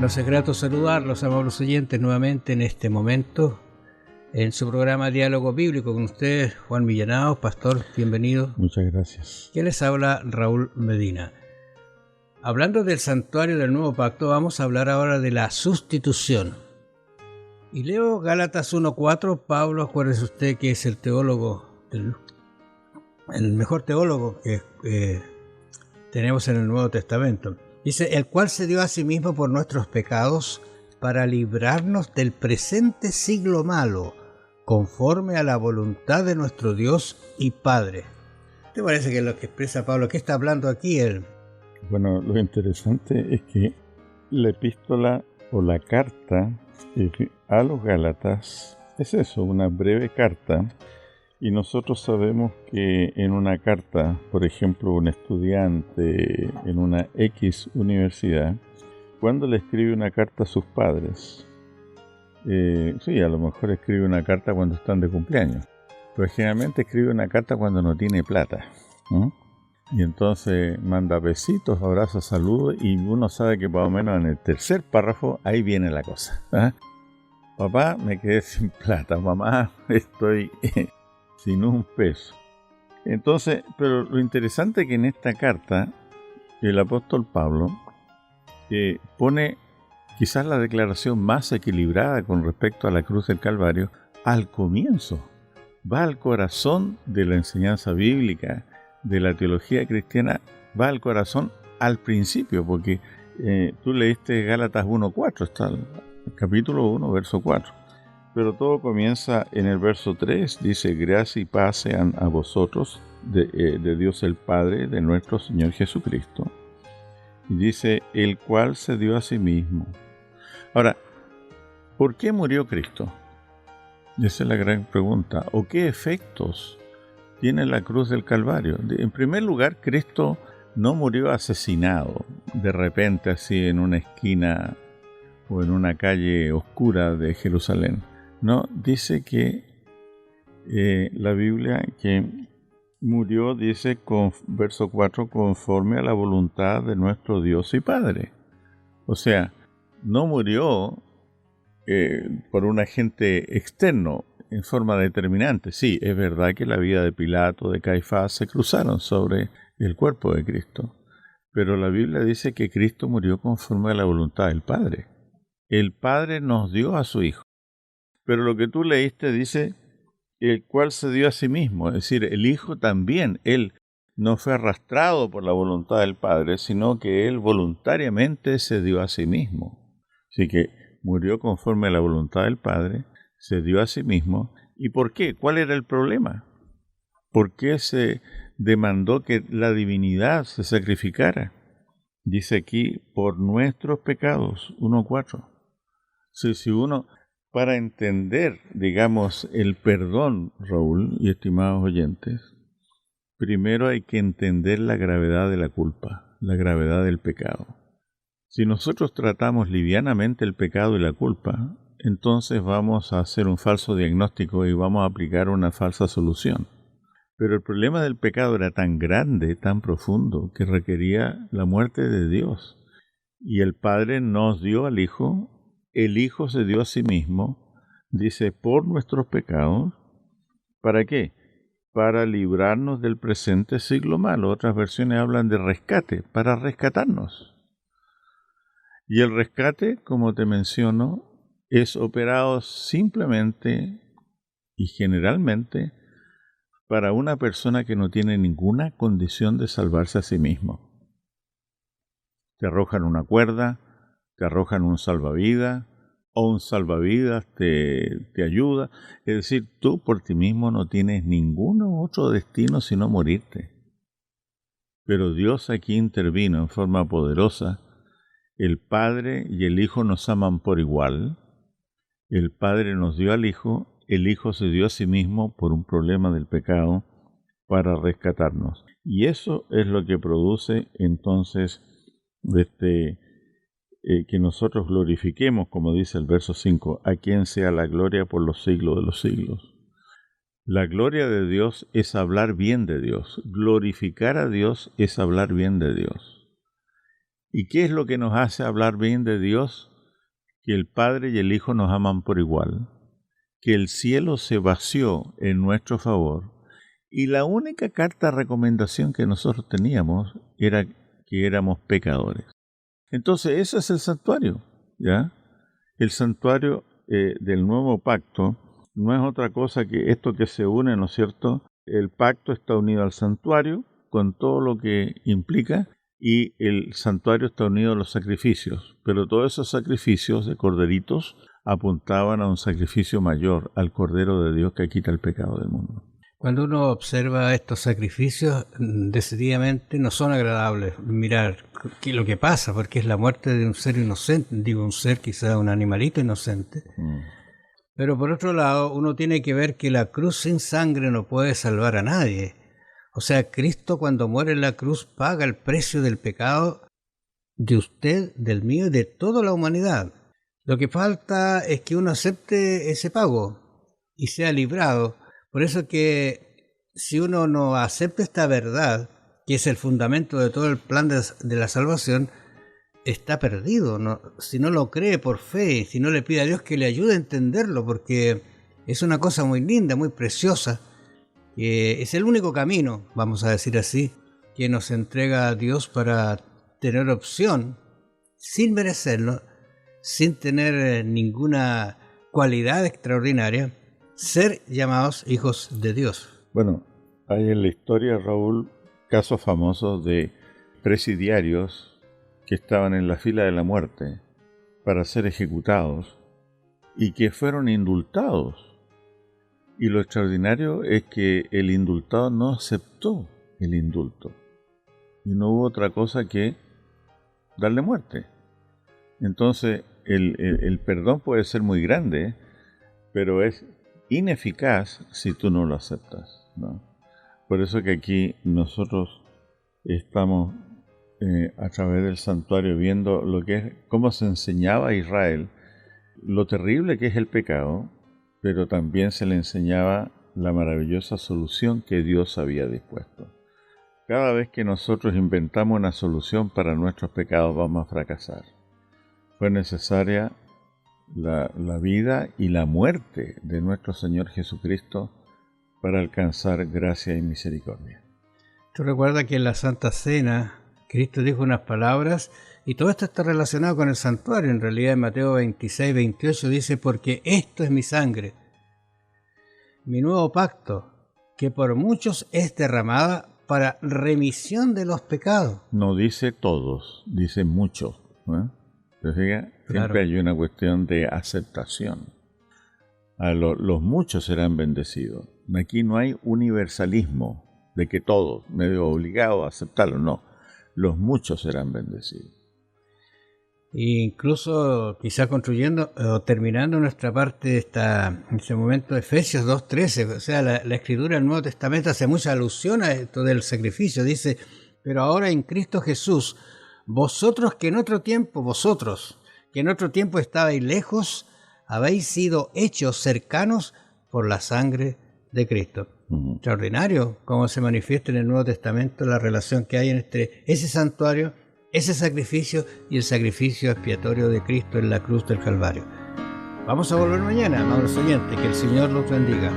Nos es grato saludarlos, amables oyentes, nuevamente en este momento, en su programa Diálogo Bíblico con ustedes, Juan Millanao, pastor, bienvenido. Muchas gracias. ¿Quién les habla? Raúl Medina. Hablando del santuario del Nuevo Pacto, vamos a hablar ahora de la sustitución. Y leo Gálatas 1:4, Pablo, acuérdese usted que es el teólogo, el mejor teólogo que tenemos en el Nuevo Testamento. Dice, el cual se dio a sí mismo por nuestros pecados para librarnos del presente siglo malo, conforme a la voluntad de nuestro Dios y Padre. ¿Te parece que es lo que expresa Pablo? ¿Qué está hablando aquí él? Bueno, lo interesante es que la epístola o la carta a los Gálatas es eso, una breve carta. Y nosotros sabemos que en una carta, por ejemplo, un estudiante en una X universidad, cuando le escribe una carta a sus padres, sí, a lo mejor escribe una carta cuando están de cumpleaños, pero generalmente escribe una carta cuando no tiene plata, ¿no? Y entonces manda besitos, abrazos, saludos, y uno sabe que más o menos en el tercer párrafo ahí viene la cosa, ¿eh? Papá, me quedé sin plata, mamá, estoy sin un peso. Entonces, pero lo interesante es que en esta carta, el apóstol Pablo pone quizás la declaración más equilibrada con respecto a la cruz del Calvario al comienzo. Va al corazón de la enseñanza bíblica, de la teología cristiana, va al corazón al principio, porque tú leíste Gálatas 1:4, está el capítulo 1, verso 4. Pero todo comienza en el verso 3, dice, gracia y paz sean a vosotros, de Dios el Padre, de nuestro Señor Jesucristo. Y dice, el cual se dio a sí mismo. Ahora, ¿por qué murió Cristo? Esa es la gran pregunta. ¿O qué efectos tiene la cruz del Calvario? En primer lugar, Cristo no murió asesinado, de repente así en una esquina o en una calle oscura de Jerusalén. No, dice que la Biblia que murió, dice con verso 4, conforme a la voluntad de nuestro Dios y Padre. O sea, no murió por un agente externo en forma determinante. Sí, es verdad que la vida de Pilato, de Caifás, se cruzaron sobre el cuerpo de Cristo. Pero la Biblia dice que Cristo murió conforme a la voluntad del Padre. El Padre nos dio a su Hijo. Pero lo que tú leíste dice, el cual se dio a sí mismo, es decir, el Hijo también, Él no fue arrastrado por la voluntad del Padre, sino que Él voluntariamente se dio a sí mismo. Así que murió conforme a la voluntad del Padre, se dio a sí mismo. ¿Y por qué? ¿Cuál era el problema? ¿Por qué se demandó que la divinidad se sacrificara? Dice aquí, por nuestros pecados, 1:4. Si uno... Para entender, digamos, el perdón, Raúl y estimados oyentes, primero hay que entender la gravedad de la culpa, la gravedad del pecado. Si nosotros tratamos livianamente el pecado y la culpa, entonces vamos a hacer un falso diagnóstico y vamos a aplicar una falsa solución. Pero el problema del pecado era tan grande, tan profundo, que requería la muerte de Dios. Y el Padre nos dio al Hijo. El Hijo se dio a sí mismo, dice, por nuestros pecados. ¿Para qué? Para librarnos del presente siglo malo. Otras versiones hablan de rescate, para rescatarnos. Y el rescate, como te menciono, es operado simplemente y generalmente para una persona que no tiene ninguna condición de salvarse a sí mismo. Te arrojan una cuerda, te arrojan un salvavidas, o un salvavidas te ayuda. Es decir, tú por ti mismo no tienes ningún otro destino sino morirte. Pero Dios aquí intervino en forma poderosa. El Padre y el Hijo nos aman por igual. El Padre nos dio al Hijo, el Hijo se dio a sí mismo por un problema del pecado para rescatarnos. Y eso es lo que produce entonces que nosotros glorifiquemos, como dice el verso 5, a quien sea la gloria por los siglos de los siglos. La gloria de Dios es hablar bien de Dios. Glorificar a Dios es hablar bien de Dios. ¿Y qué es lo que nos hace hablar bien de Dios? que el Padre y el Hijo nos aman por igual, que el cielo se vació en nuestro favor, y la única carta de recomendación que nosotros teníamos era que éramos pecadores. Entonces, ese es el santuario, ¿ya? El santuario del nuevo pacto no es otra cosa que esto que se une, ¿no es cierto? El pacto está unido al santuario con todo lo que implica, y el santuario está unido a los sacrificios, pero todos esos sacrificios de corderitos apuntaban a un sacrificio mayor, al Cordero de Dios que quita el pecado del mundo. Cuando uno observa estos sacrificios, decididamente no son agradables mirar qué es lo que pasa, porque es la muerte de un ser inocente, digo un ser, quizá un animalito inocente. Pero por otro lado, uno tiene que ver que la cruz sin sangre no puede salvar a nadie. O sea, Cristo cuando muere en la cruz paga el precio del pecado de usted, del mío y de toda la humanidad. Lo que falta es que uno acepte ese pago y sea librado. Por eso que si uno no acepta esta verdad, que es el fundamento de todo el plan de la salvación, está perdido. Si no lo cree por fe, si no le pide a Dios que le ayude a entenderlo, porque es una cosa muy linda, muy preciosa, que es el único camino, vamos a decir así, que nos entrega a Dios para tener opción, sin merecerlo, sin tener ninguna cualidad extraordinaria, ser llamados hijos de Dios. Bueno, hay en la historia, Raúl, casos famosos de presidiarios que estaban en la fila de la muerte para ser ejecutados y que fueron indultados. Y lo extraordinario es que el indultado no aceptó el indulto y no hubo otra cosa que darle muerte. Entonces, el perdón puede ser muy grande, pero es ineficaz si tú no lo aceptas, ¿no? Por eso que aquí nosotros estamos a través del santuario viendo lo que es, cómo se enseñaba a Israel lo terrible que es el pecado, pero también se le enseñaba la maravillosa solución que Dios había dispuesto. Cada vez que nosotros inventamos una solución para nuestros pecados vamos a fracasar. Fue necesaria la vida y la muerte de nuestro Señor Jesucristo para alcanzar gracia y misericordia. Tú recuerdas que en la Santa Cena Cristo dijo unas palabras y todo esto está relacionado con el santuario. En realidad en Mateo 26, 28 dice: porque esto es mi sangre, mi nuevo pacto, que por muchos es derramada para remisión de los pecados. No dice todos, dice muchos, ¿eh? ¿Te fijas? Siempre claro. Hay una cuestión de aceptación. Los muchos serán bendecidos. Aquí no hay universalismo de que todos, me veo obligado a aceptarlo, no. Los muchos serán bendecidos. Incluso quizá construyendo o terminando nuestra parte en este momento, Efesios 2:13, o sea, la escritura del Nuevo Testamento hace mucha alusión a esto del sacrificio. Dice: pero ahora en Cristo Jesús, vosotros que en otro tiempo estabais lejos, habéis sido hechos cercanos por la sangre de Cristo. Extraordinario cómo se manifiesta en el Nuevo Testamento la relación que hay entre ese santuario, ese sacrificio y el sacrificio expiatorio de Cristo en la cruz del Calvario. Vamos a volver mañana, amados oyentes, que el Señor los bendiga.